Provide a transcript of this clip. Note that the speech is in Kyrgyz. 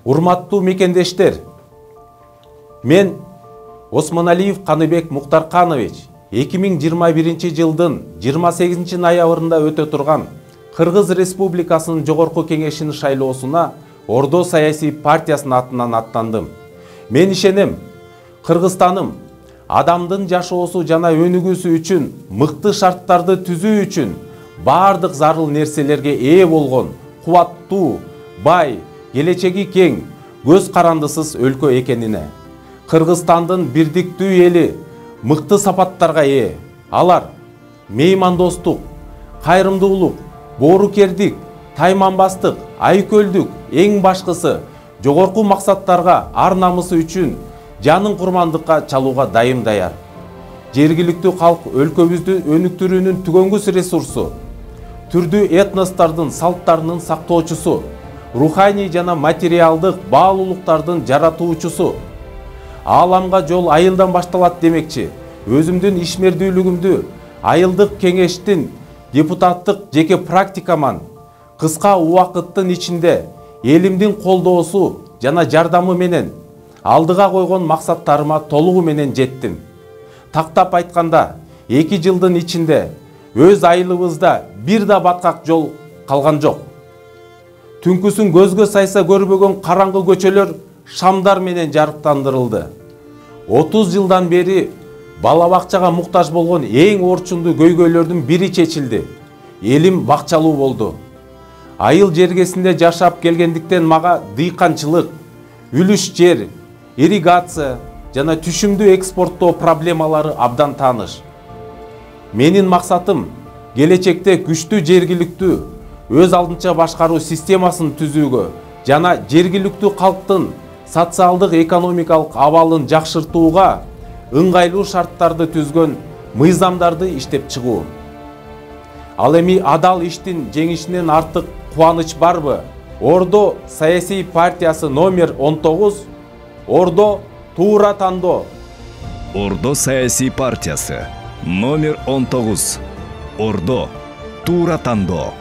Урматтуу мекендештер, мен Осмоналиев Каныбек Муктарканович 2021 жылдын 28 ноябрында өтө турган Кыргыз Республикасынын Жогорку Кеңешинин шайлоосуна Ордо саясий партиясынын атынан аттандым. Мен ишенем, Кыргызстаным адамдын жашоосу жана өнүгүүсү үчүн мыкты шарттарды түзүү үчүн баардык зарыл нерселерге ээ болгон, кубаттуу, бай, келечеги кең, көз карандысыз өлкө экенине. Кыргызстандын бирдиктүү эли мыкты сапаттарга ээ. Алар меймандостук, кайрымдуулук, боорукердик, тайманбастык, айкөлдүк, эң башкысы жогорку максаттарга ар намысы үчүн жанын курмандыкка чалууга дайым даяр. Жергиликтүү калк өлкөбүздү өнүктүрүүнүн түгөнгүс ресурсу, түрдүү этностордун салттарынын сактоочусу, руханий жана материалдык баалуулуктардын жаратуучусу. Ааламга жол айылдан башталат демекчи. Өзүмдүн ишмердүүлүгүмдү айылдык кеңештин депутаттык жеке практикаман кыска убакыттын ичинде элимдин колдоосу жана жардамы менен алдыга койгон максаттарыма толугу менен жеттим. Тактап айтканда, 2 жылдын ичинде өз айылыбызда бир да баткак жол калган жок. Түнкүсүн көзгө сайса көрбөгөн караңгы көчөлөр шамдар менен жарыктандырылды. 30 жылдан бери бала бакчага муктаж болгон эң орчундуу көйгөйлөрдүн бири чечилди. Элим бакчалуу болду. Айыл жергесинде жашап келгендиктен мага дыйканчылык, үлүш жер, ирригация жана түшүмдүү экспорттоо проблемалары абдан тааныш. Менин максатым келечекте күчтүү жергиликтүү өз алдынча башкаруу системасын түзүүгө жана жергиликтүү калктын социалдык экономикалык абалын жакшыртууга ыңгайлуу шарттарды түзгөн мыйзамдарды иштеп чыгуу. Ал эми адал иштин жеңишинен артык кубаныч барбы? Ордо саясий партиясы номер 19, Ордо туура тандоо. Ордо саясий партиясы номер 19, Ордо туура тандоо.